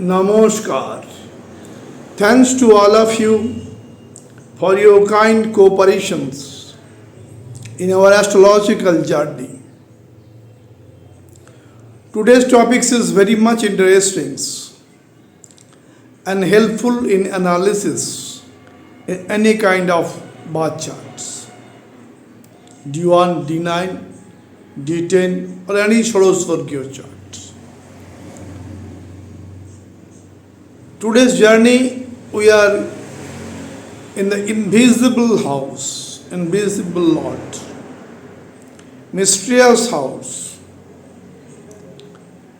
Namaskar. Thanks to all of you for your kind cooperations in our astrological journey. Today's topic is very much interesting and helpful in analysis in any kind of birth charts. D1, D9, D10 or any Swargyo chart. Today's journey, we are in the invisible house, invisible lot, mysterious house,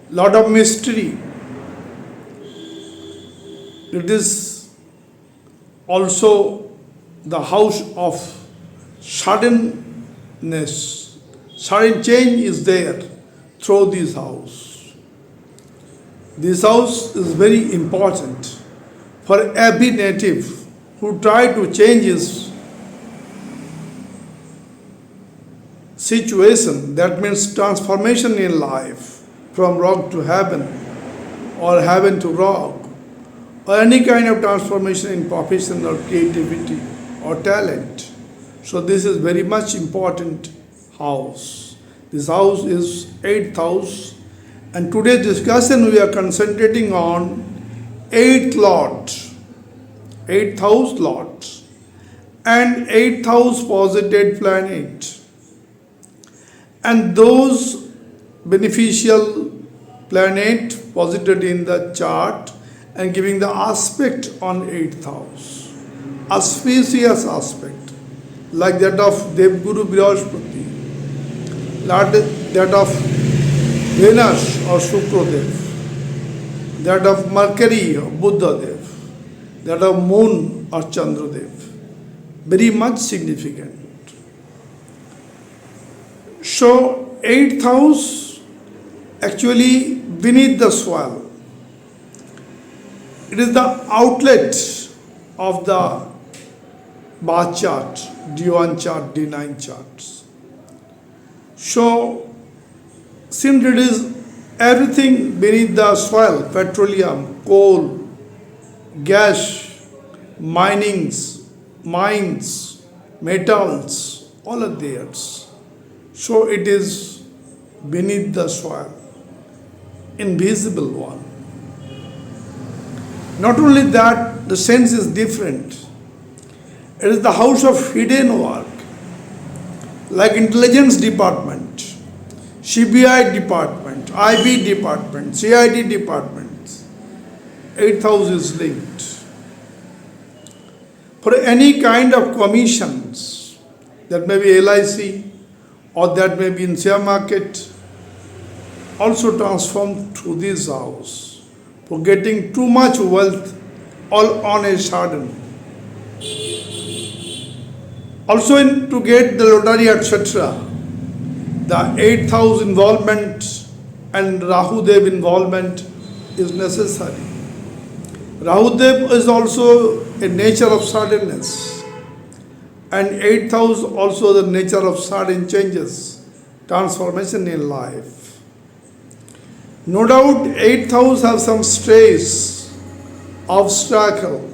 lot of mystery. It is also the house of suddenness. Sudden change is there through this house. This house is very important for every native who try to change his situation. That means transformation in life from rock to heaven or heaven to rock, or any kind of transformation in profession or creativity or talent. So this is very much important house. This house is 8th house, and today's discussion we are concentrating on 8th lot, 8th house lot, and 8th house posited planet, and those beneficial planet posited in the chart and giving the aspect on 8th house, auspicious aspect, like that of Devguru Brihaspati, like that of Venus or Sukradev, that of Mercury or Buddhadev, that of Moon or Chandradev. Very much significant. So, 8th house actually beneath the soil. It is the outlet of the birth chart, D1 chart, D9 charts. So, since it is everything beneath the soil, petroleum, coal, gas, mines, metals, all are there. So it is beneath the soil, invisible one. Not only that, the sense is different. It is the house of hidden work, like intelligence department, CBI department, IB department, CID departments. 8th house is linked. For any kind of commissions, that may be LIC or that may be in share market, also transformed through this house, for getting too much wealth all on a sudden. Also to get the lottery, etc. The 8th house involvement and Rahu-Dev involvement is necessary. Rahu-Dev is also a nature of suddenness, and 8th house also the nature of sudden changes, transformation in life. No doubt 8th house has some stress, obstacle,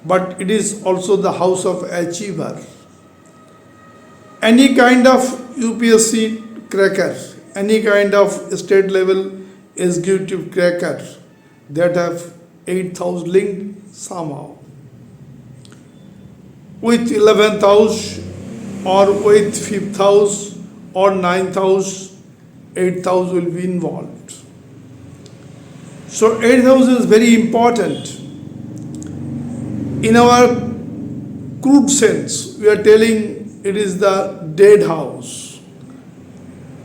but it is also the house of achiever. Any kind of UPSC cracker, any kind of state level executive cracker that have 8th house linked somehow. With 11th house or with 5th house or 9th house, 8th house will be involved. So 8th house is very important. In our crude sense, we are telling it is the dead house.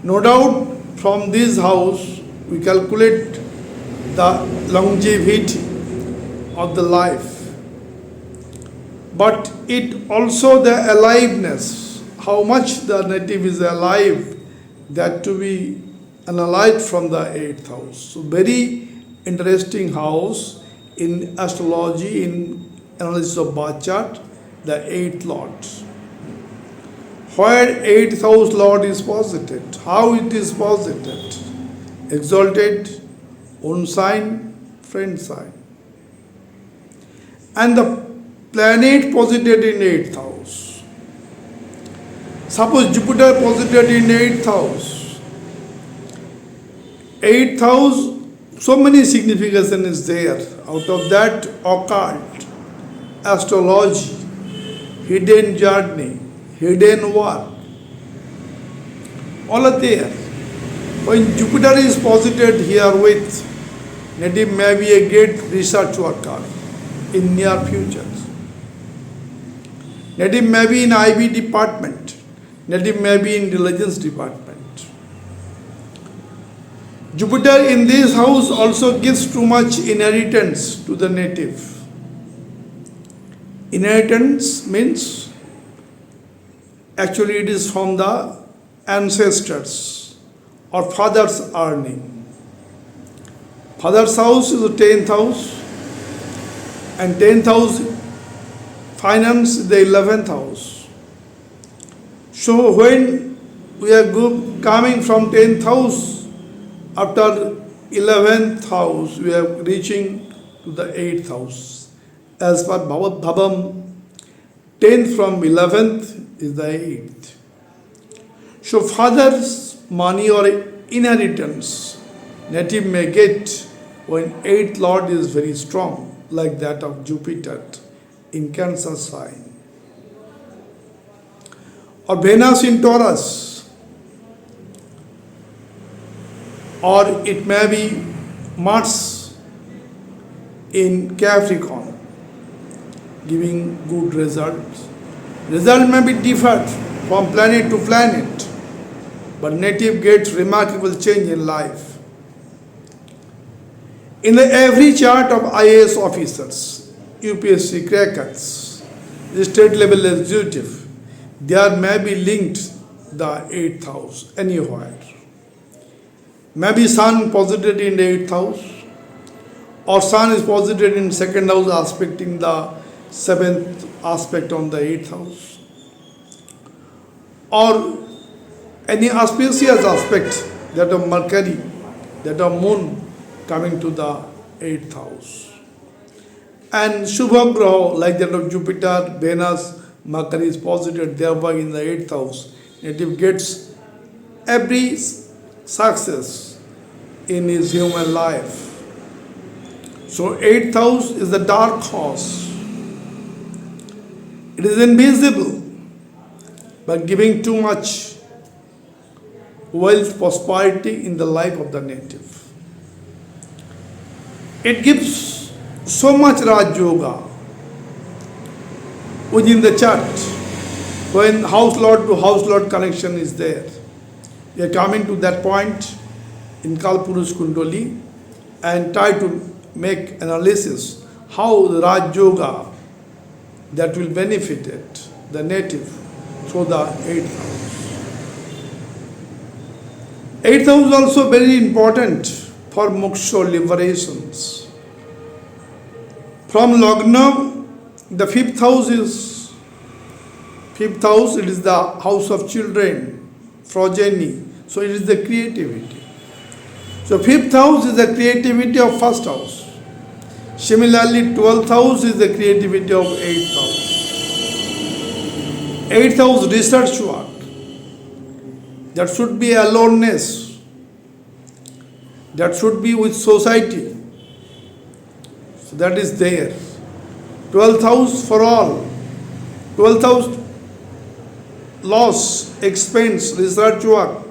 No doubt from this house we calculate the longevity of the life, but it also the aliveness, how much the native is alive, that to be analyzed from the 8th house. So very interesting house in astrology, in analysis of birth chart, the 8th lot. Where 8th house Lord is posited, how it is posited, exalted, own sign, friend sign. And the planet posited in 8th house. Suppose Jupiter posited in 8th house. 8th house, so many significance is there. Out of that, occult, astrology, hidden journey, hidden work, all are there. When Jupiter is posited here with, native may be a great research worker in near future. Native may be in IB department. Native may be in intelligence department. Jupiter in this house also gives too much inheritance to the native. Inheritance means actually it is from the ancestors or father's earning. Father's house is the 10th house, and 10th house finance is the 11th house. So when we are coming from 10th house, after 11th house, we are reaching to the 8th house. As per Bhavat Bhavam, 10th from 11th is the 8th. So father's money or inheritance, native may get when 8th Lord is very strong, like that of Jupiter in Cancer sign. Or Venus in Taurus. Or it may be Mars in Capricorn, giving good results. Result may be different from planet to planet, but native gets remarkable change in life. In every chart of IAS officers, UPSC crackers, the state level executive, there may be linked the 8th house anywhere. Maybe Sun posited in the 8th house, or Sun is posited in 2nd house aspecting the 7th aspect on the 8th house, or any auspicious aspect that of Mercury, that of Moon coming to the 8th house. And Shubha Graha like that of Jupiter, Venus, Mercury is posited thereby in the 8th house. Native gets every success in his human life. So 8th house is the dark house. It is invisible, but giving too much wealth, prosperity in the life of the native. It gives so much Raj Yoga within the chart when house lord to house lord connection is there. We are coming to that point in Kalpurush Kundali and try to make analysis how the Raj Yoga that will benefit it, the native, through the 8th house. 8th house is also very important for moksha liberations. From Lagna, the 5th house is, 5th house, it is the house of children, progeny, so it is the creativity. So 5th house is the creativity of 1st house. Similarly, 12th house is the creativity of 8th house. 8th house research work. That should be aloneness. That should be with society. So that is there. 12th house for all. 12th house loss, expense, research work,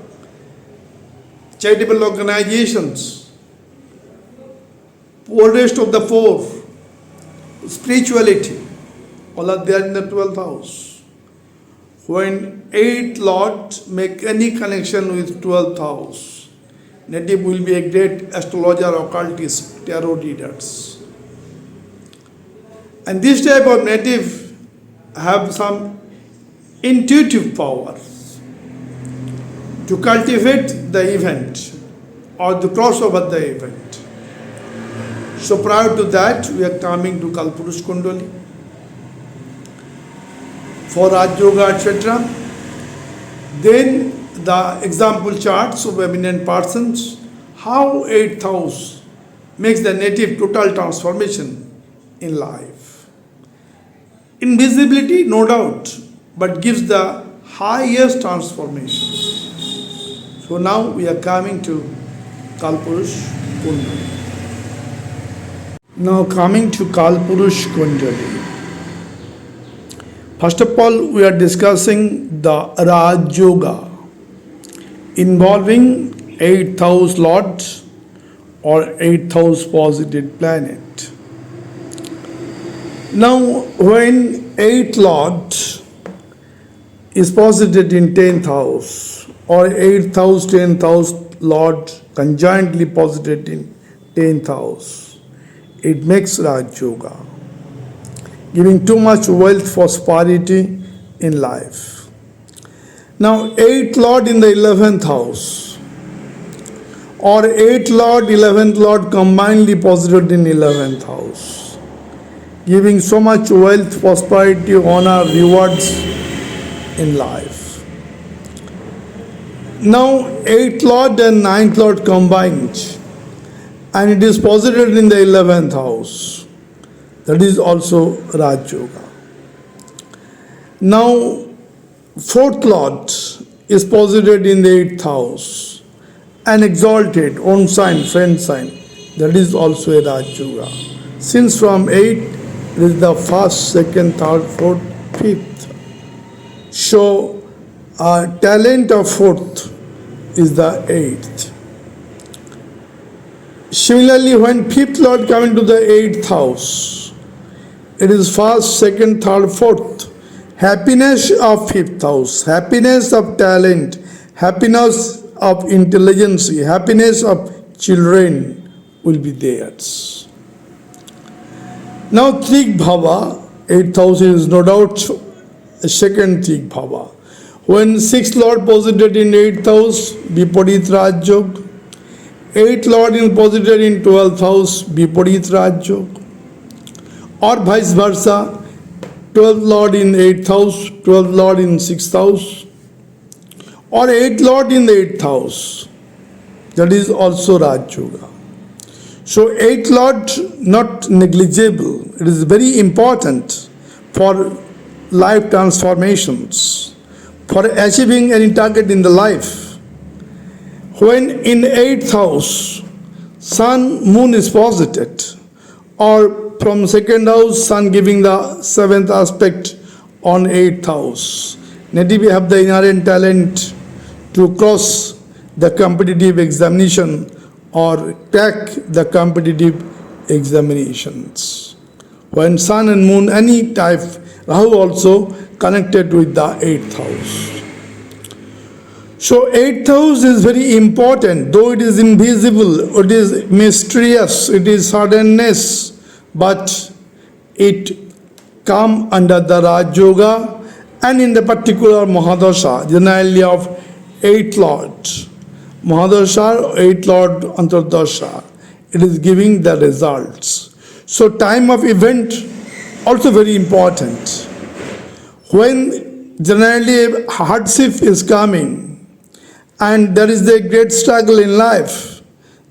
charitable organizations, oldest of the 4, spirituality, all are there in the 12th house. When 8th Lord make any connection with 12th house, native will be a great astrologer, occultist, tarot readers. And this type of native have some intuitive power to cultivate the event or to cross over the event. So prior to that, we are coming to Kalpurush Kundali for Raj Yoga, etc. Then the example charts of eminent persons, how 8th house makes the native total transformation in life. Invisibility, no doubt, but gives the highest transformation. So now we are coming to Kalpurush Kundali. Now coming to Kalpurush Kundali. First of all, we are discussing the Raj Yoga involving 8th Lord or 8th positive planet. Now, when 8th Lord is posited in 10th house or 8th house, 10th house Lord conjointly posited in 10th house, it makes Raj Yoga, giving too much wealth, prosperity in life. Now, 8th Lord in the 11th house or 8th Lord, 11th Lord combinedly posited in 11th house, giving so much wealth, prosperity, honor, rewards in life. Now, 8th Lord and 9th Lord combined, and it is posited in the 11th house. That is also Raj Yoga. Now, 4th Lord is posited in the 8th house and exalted, own sign, friend sign. That is also a Raj Yoga. Since from 8, it is the 1st, 2nd, 3rd, 4th, 5th. So, talent of 4th is the 8th. Similarly, when 5th Lord comes into the 8th house, it is 1st, 2nd, 3rd, 4th. Happiness of 5th house, happiness of talent, happiness of intelligence, happiness of children will be theirs. Now, Trig Bhava, 8th house is no doubt a second Trig Bhava. When 6th Lord posited in 8th house, Viparit Raj Yoga. 8th Lord is posited in 12th house, Viparit Raj Yoga. Or vice versa, 12th Lord in 8th house, 12th Lord in 6th house, or 8th Lord in the 8th house. That is also Raj Yoga. So 8th Lord not negligible. It is very important for life transformations, for achieving any target in the life. When in 8th house, Sun, Moon is posited, or from 2nd house, Sun giving the 7th aspect on 8th house. Native have the inherent talent to cross the competitive examination or crack the competitive examinations. When Sun and Moon, any type, Rahu also connected with the 8th house. So 8th house is very important, though it is invisible, it is mysterious, it is suddenness, but it come under the Raj Yoga and in the particular Mahadasha, generally of 8th Lord. Mahadasha, 8th Lord Antardasha, it is giving the results. So time of event also very important. When generally hardship is coming, and there is a great struggle in life,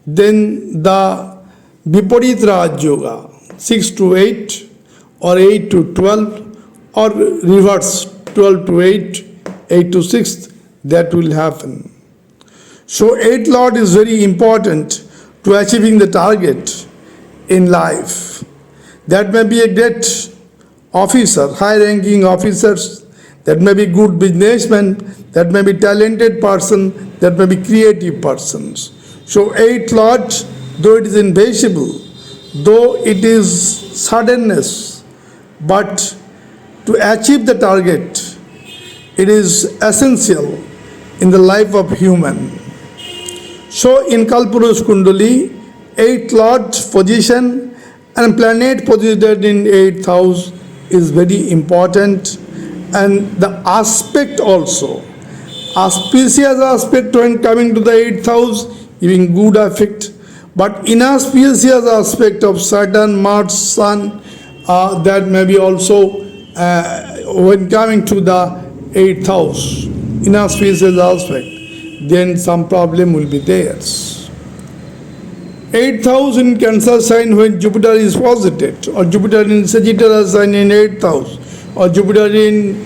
then the Viparit Raj Yoga, 6 to 8 or 8 to 12 or reverse 12 to 8, 8 to 6, that will happen. So 8th Lord is very important to achieving the target in life. That may be a great officer, high-ranking officers, that may be good businessman, that may be talented person, that may be creative persons. So 8th Lord, though it is invisible, though it is suddenness, but to achieve the target, it is essential in the life of human. So in Kalpurush Kundali, 8th Lord position and planet posited in 8th house is very important, and the aspect also, auspicious aspect when coming to the 8th house, giving good effect, but inauspicious aspect of Saturn, Mars, Sun, that may be also when coming to the 8th house, inauspicious aspect, then some problem will be there. 8th house in Cancer sign when Jupiter is posited, or Jupiter in Sagittarius sign in 8th house, or Jupiter in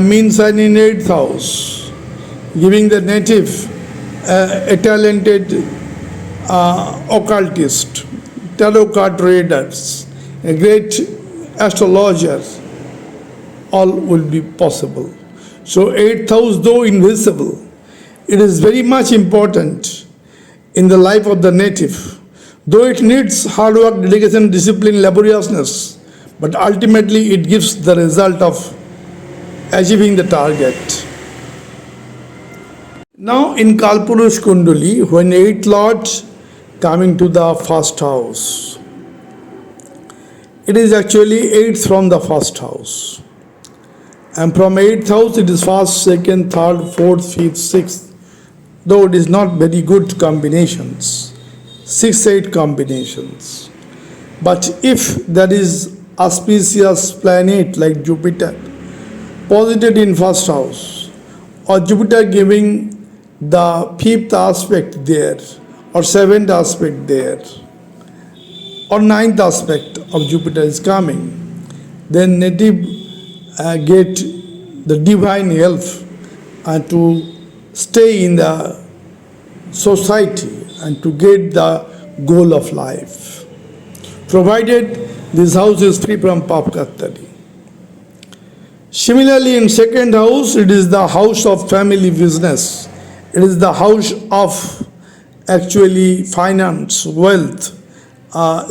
Mean sign in 8th house, giving the native a talented occultist, tarot card readers, a great astrologer, all will be possible. So 8th house, though invisible, it is very much important in the life of the native. Though it needs hard work, dedication, discipline, laboriousness, but ultimately it gives the result of achieving the target. Now in Kalpurush Kundali, when 8th Lord coming to the first house, it is actually 8th from the first house. And from 8th house it is 1st, 2nd, 3rd, 4th, 5th, 6th. Though it is not very good combinations. 6-8 combinations. But if there is auspicious planet like Jupiter posited in first house, or Jupiter giving the 5th aspect there, or 7th aspect there, or 9th aspect of Jupiter is coming, then native get the divine help to stay in the society and to get the goal of life, provided this house is free from papkattari. Similarly, in 2nd house, it is the house of family business. It is the house of actually finance, wealth,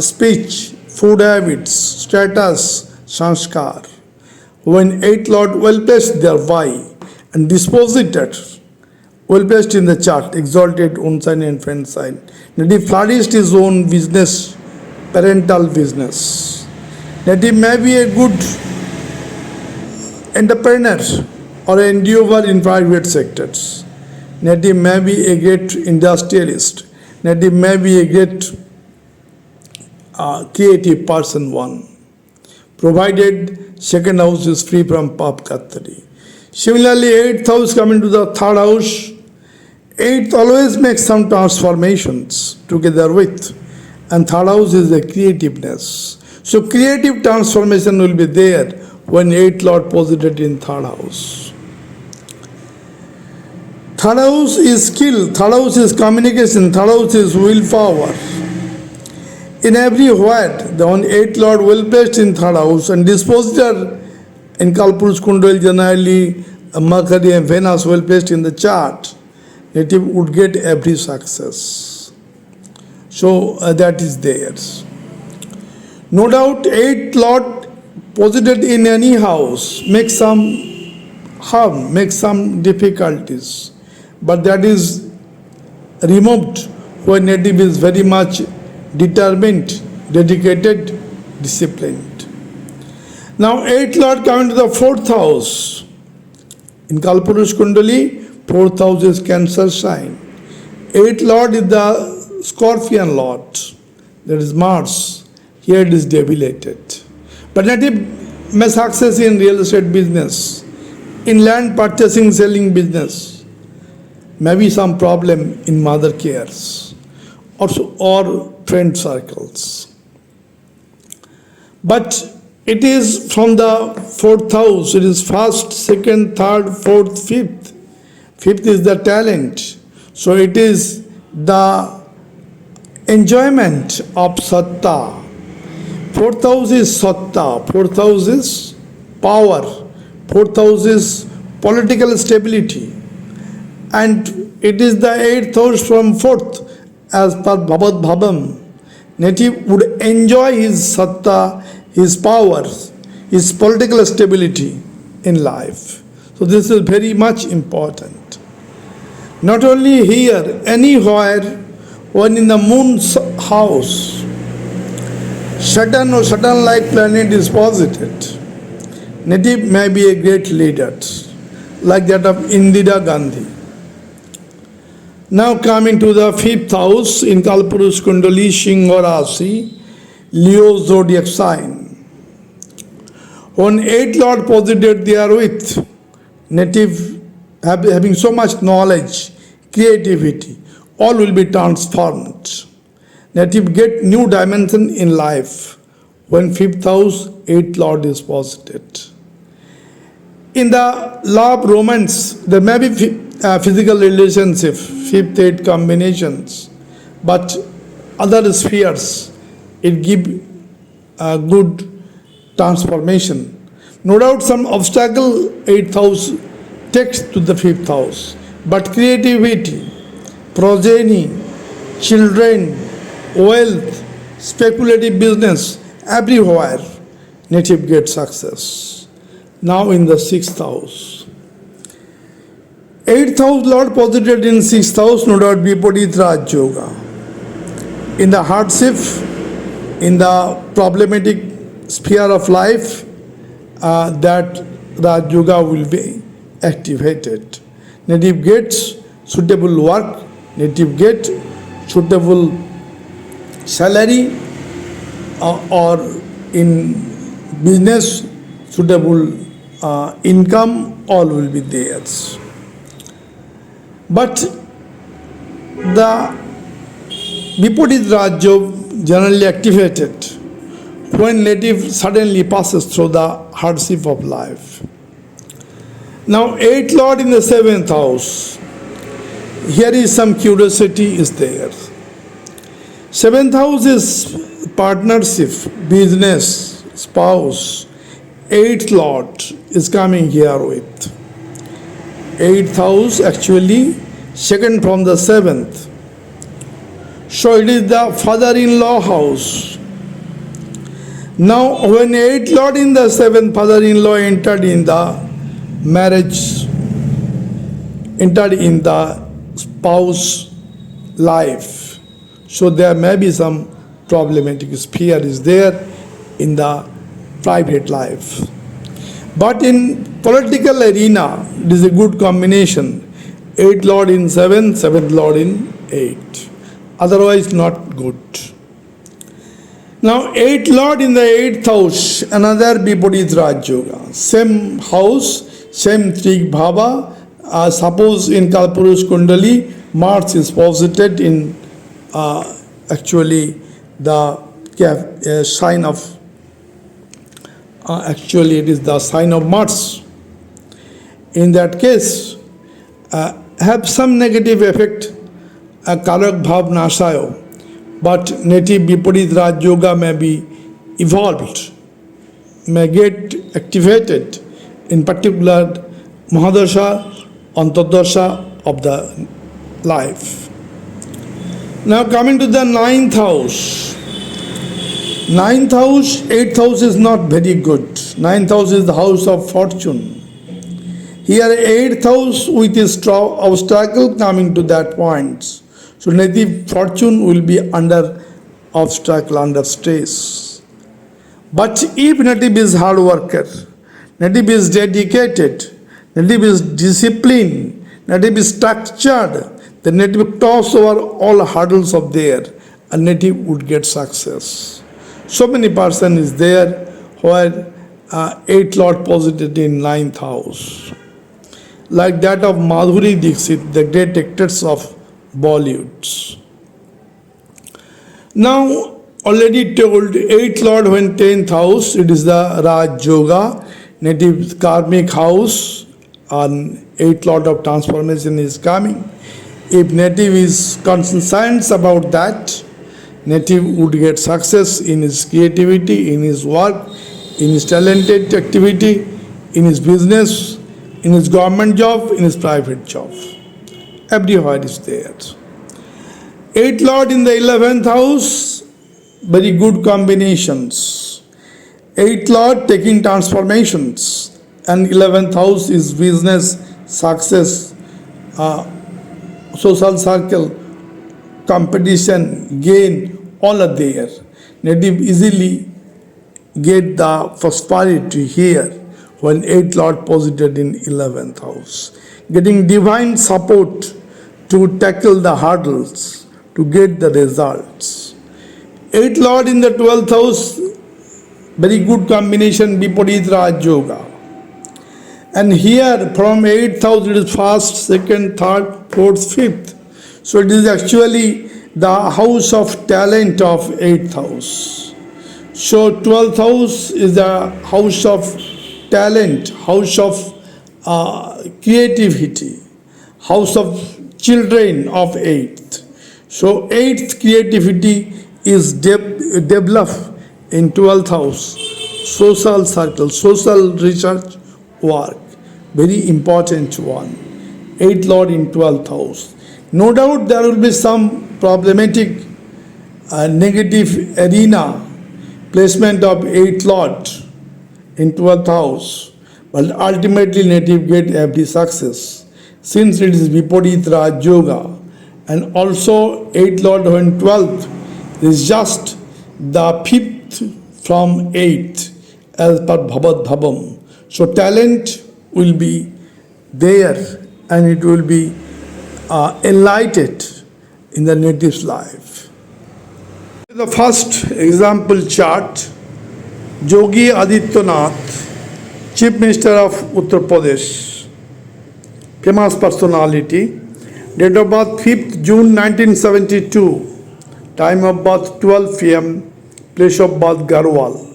speech, food habits, status, sanskar. When 8th Lord well placed thereby and disposited, well placed in the chart, exalted own sign and friend sign, native flourished his own business, parental business. Native may be a good entrepreneur or an endeavor in private sectors. Native may be a great industrialist. Native may be a great creative person one, provided 2nd house is free from pap kattari. Similarly, 8th house coming to the 3rd house, 8th always makes some transformations together with, and 3rd house is the creativeness. So creative transformation will be there when 8th Lord posited in 3rd house. 3rd house is skill, 3rd house is communication, 3rd house is willpower. In everywhere, the 8th Lord well placed in 3rd house and dispositor in Kalpurush Kundali generally Mercury and Venus well placed in the chart, native would get every success. So that is theirs. No doubt 8th Lord posited in any house makes some harm, makes some difficulties, but that is removed when native is very much determined, dedicated, disciplined. Now 8th Lord coming to the 4th house. In Kalpurush Kundali, 4th house is Cancer sign. 8th Lord is the Scorpion Lord, that is Mars. Here it is debilitated. But native may success in real estate business, in land purchasing, selling business. Maybe some problem in mother cares or friend circles. But it is from the 4th house, it is 1st, 2nd, 3rd, 4th, 5th. 5th is the talent. So it is the enjoyment of satta. 4th house is satta, 4th house is power, 4th house is political stability. And it is the 8th house from 4th, as per Bhavat Bhavam. Native would enjoy his satta, his power, his political stability in life. So this is very much important. Not only here, anywhere, when in the moon's house, Saturn or Saturn-like planet is posited, native may be a great leader, like that of Indira Gandhi. Now coming to the 5th house in Kalpurush Kundali, Singha Rasi, Leo zodiac sign. When 8th Lord posited therewith, native having so much knowledge, creativity, all will be transformed. Native get new dimension in life when fifth house, eighth lord is posited. In the law of romance, there may be physical relationship, fifth, eighth combinations, but other spheres, it give a good transformation. No doubt some obstacle, eighth house takes to the fifth house, but creativity, progeny, children, wealth, speculative business, everywhere, native gets success. Now in the sixth house. Eighth house Lord posited in sixth house, no doubt Viparit Raj Yoga. In the hardship, in the problematic sphere of life, that Raj Yoga will be activated. Native gets suitable work, native get suitable salary, or in business suitable income, all will be theirs. But the Viparit Raj Yoga generally activated when native suddenly passes through the hardship of life. Now, eighth lord in the seventh house. Here is some curiosity is there. Seventh house is partnership, business, spouse. Eighth lord is coming here with. Eighth house actually second from the seventh. So it is the father-in-law house. Now when eighth lord in the seventh, father-in-law entered in the marriage, entered in the spouse life. So there may be some problematic sphere is there in the private life. But in political arena, it is a good combination. Eighth lord in seventh, seventh lord in eighth. Otherwise not good. Now eighth lord in the eighth house, another Viparit Raj Yoga. Same house, same Trig Bhava. Suppose in Kalpurush Kundali, Mars is posited in actually the sign of, actually it is the sign of Mars. In that case, have some negative effect, Karak Bhav Nasayo, but native Viparit Raj Yoga may be evolved, may get activated, in particular Mahadasha, Antardasha of the life. Now coming to the ninth house. Ninth house, eighth house is not very good. Ninth house is the house of fortune. Here eighth house with its obstacle coming to that point. So native fortune will be under obstacle, under stress. But if native is hard worker, native is dedicated, native is disciplined, native is structured, the native toss over all hurdles of there, a native would get success. So many person is there where eighth lord posited in ninth house. Like that of Madhuri Dixit, the great actress of Bollywood. Now, already told, eighth lord when 10th house, it is the Raj Yoga, native karmic house, and eighth lord of transformation is coming. If native is conscious about that, native would get success in his creativity, in his work, in his talented activity, in his business, in his government job, in his private job. Everywhere is there. Eighth lord in the 11th house, very good combinations. Eighth lord taking transformations, and 11th house is business, success, social circle, competition, gain, all are there. Native easily get the prosperity here when eighth lord posited in 11th house. Getting divine support to tackle the hurdles, to get the results. Eighth lord in the 12th house, very good combination, Viparit Raj Yoga. And here from 8th house it is first, second, third, fourth, fifth. So it is actually the house of talent of 8th house. So 12th house is the house of talent, house of creativity, house of children of 8th. So 8th creativity is developed in 12th house, social circle, social research work, very important one. 8th lord in 12th house. No doubt there will be some problematic negative arena placement of 8th lord in 12th house, but ultimately native get every success since it is Viparit Raj Yoga, and also 8th lord when 12th is just the 5th from 8th as per Bhavat Bhavam. So talent will be there and it will be enlightened in the native's life. The first example chart, Jogi Adityanath, Chief Minister of Uttar Pradesh, famous personality, date of birth 5th June 1972, time of birth 12 p.m., place of birth Garhwal.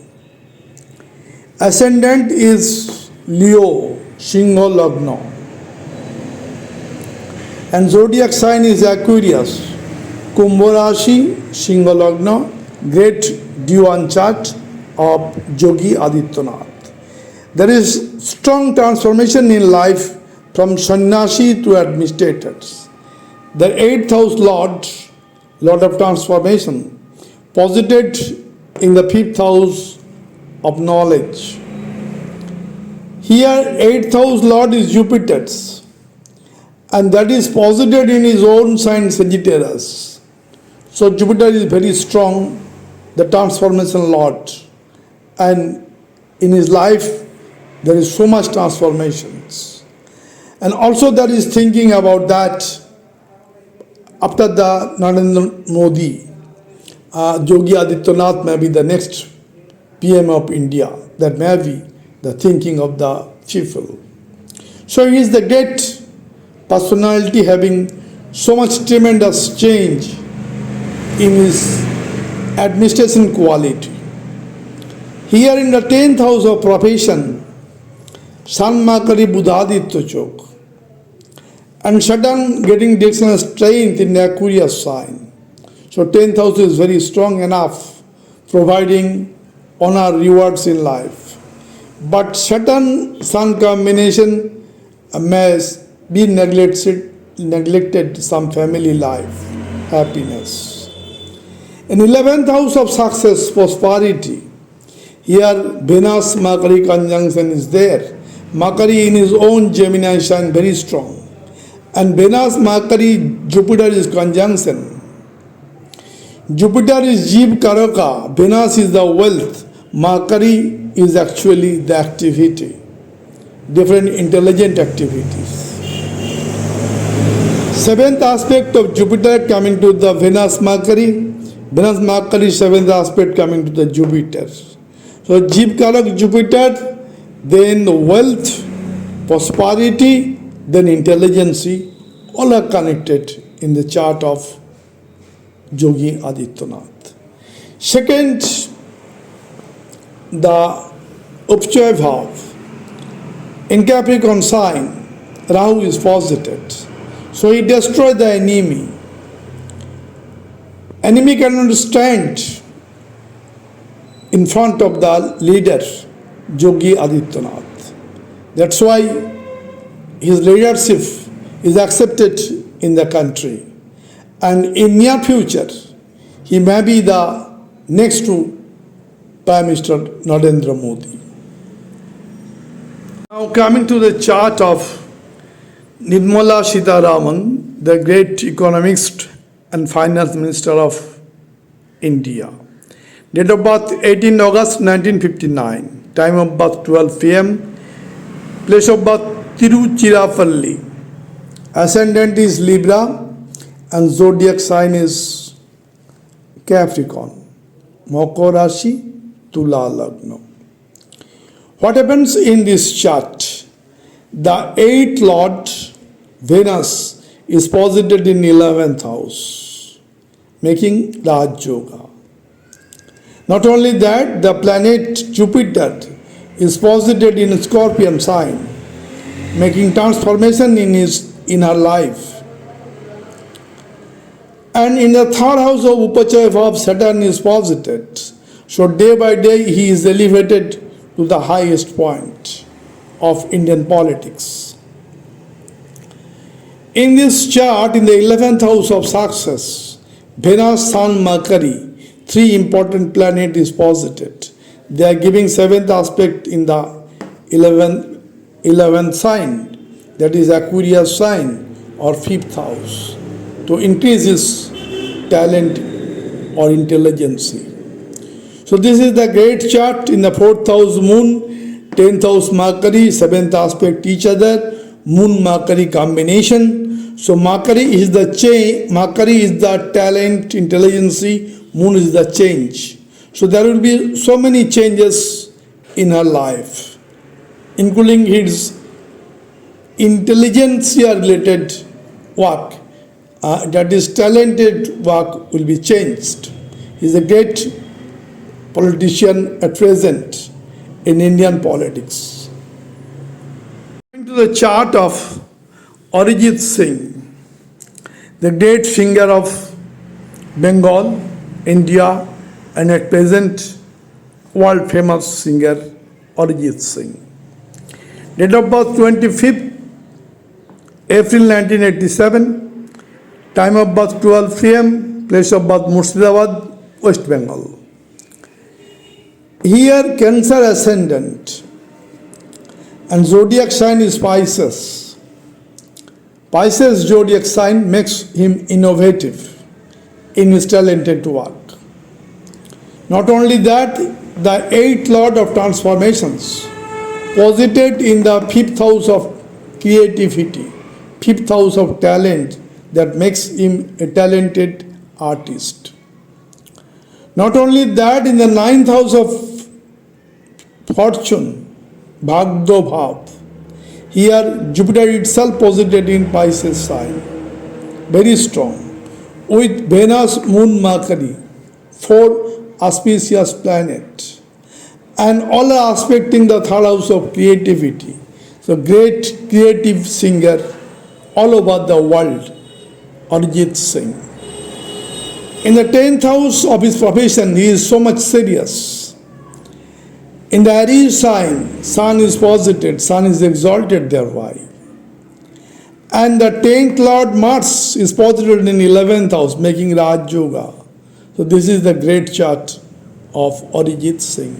Ascendant is Leo, Singha Lagna, and zodiac sign is Aquarius, Kumbh Rashi, Singha Lagna, great Diwan chart of Jogi Adityanath. There is strong transformation in life from sannyasi to administrators. The 8th house Lord of transformation, posited in the 5th house of knowledge. Here 8th house Lord is Jupiter's, and that is posited in his own sign Sagittarius. So Jupiter is very strong, the transformation Lord, and in his life there is so much transformations. And also there is thinking about that after the Narendra Modi, Jogi Adityanath may be the next PM of India. That may be the thinking of the people. So he is the great personality having so much tremendous change in his administration quality. Here in the 10th house of profession, Sun Makari Budhaditya Chok, and Saturn getting directional strength in the Aquarius sign. So 10th house is very strong enough, providing honor, rewards in life. But Saturn Sun combination may be neglected some family life, happiness. In 11th house of success, prosperity, here Venus Makari conjunction is there. Makari in his own Gemini sign very strong. And Venus Makari Jupiter is conjunction. Jupiter is Jeev Karaka, Venus is the wealth, Makari is actually the activity, different intelligent activities. 7th aspect of Jupiter coming to the Venus Makari, 7th aspect coming to the Jupiter. So Jeev Karak Jupiter, then wealth, prosperity, then intelligence, all are connected in the chart of Jogi Adityanath. Second, the Upchaya Bhav. In Capricorn sign, Rahu is posited. So he destroyed the enemy. Enemy cannot stand in front of the leader, Jogi Adityanath. That's why his leadership is accepted in the country. And in near future, he may be the next to Prime Minister Narendra Modi. Now coming to the chart of Nirmala Sitaraman, the great economist and finance minister of India. Date of birth 18 August 1959, time of birth 12 p.m., place of birth Tiruchirappalli, ascendant is Libra, and zodiac sign is Capricorn, Makar Rashi, Tula Lagna. What happens in this chart? The 8th Lord, Venus, is posited in 11th house. making Raj Yoga. Not only that, the planet Jupiter is posited in Scorpion sign, making transformation in her life. And in the third house of Upachaya Bhav, Saturn is posited. So day by day he is elevated to the highest point of Indian politics. In this chart, in the 11th house of success, Venus, Sun, Mercury, three important planets is posited. They are giving 7th aspect in the 11th sign, that is Aquarius sign or 5th house, to increase his talent or intelligence. So this is the great chart. In the 4th house Moon, 10th house Mercury, 7th aspect each other, Moon-Mercury combination. So Mercury is the change, Mercury is the talent, intelligence, Moon is the change. So there will be so many changes in her life, including his intelligentsia related work, that is talented work will be changed. He is a great politician at present in Indian politics. Going to the chart of Oriit Singh, the great singer of Bengal, India, and at present world famous singer Oriit Singh. Date of birth 25th April 1987, time of birth 12 p.m., place of birth Murshidabad, West Bengal. Here Cancer ascendant and zodiac sign is Pisces. Pisces zodiac sign makes him innovative in his talented work. Not only that, the 8th Lord of transformations posited in the 5th house of creativity, 5th house of talent, that makes him a talented artist. Not only that, in the 9th house of fortune, Bhagdo Bhav, here Jupiter itself posited in Pisces sign, very strong, with Venus, Moon, Mercury, 4 auspicious planets, and all are aspecting the 3rd house of creativity. So great creative singer all over the world, Oriit Singh. In the 10th house of his profession, he is so much serious. In the Aries sign, Sun is posited, Sun is exalted thereby. And the 10th Lord Mars is posited in 11th house, making Raj Yoga. So this is the great chart of Oriit Singh.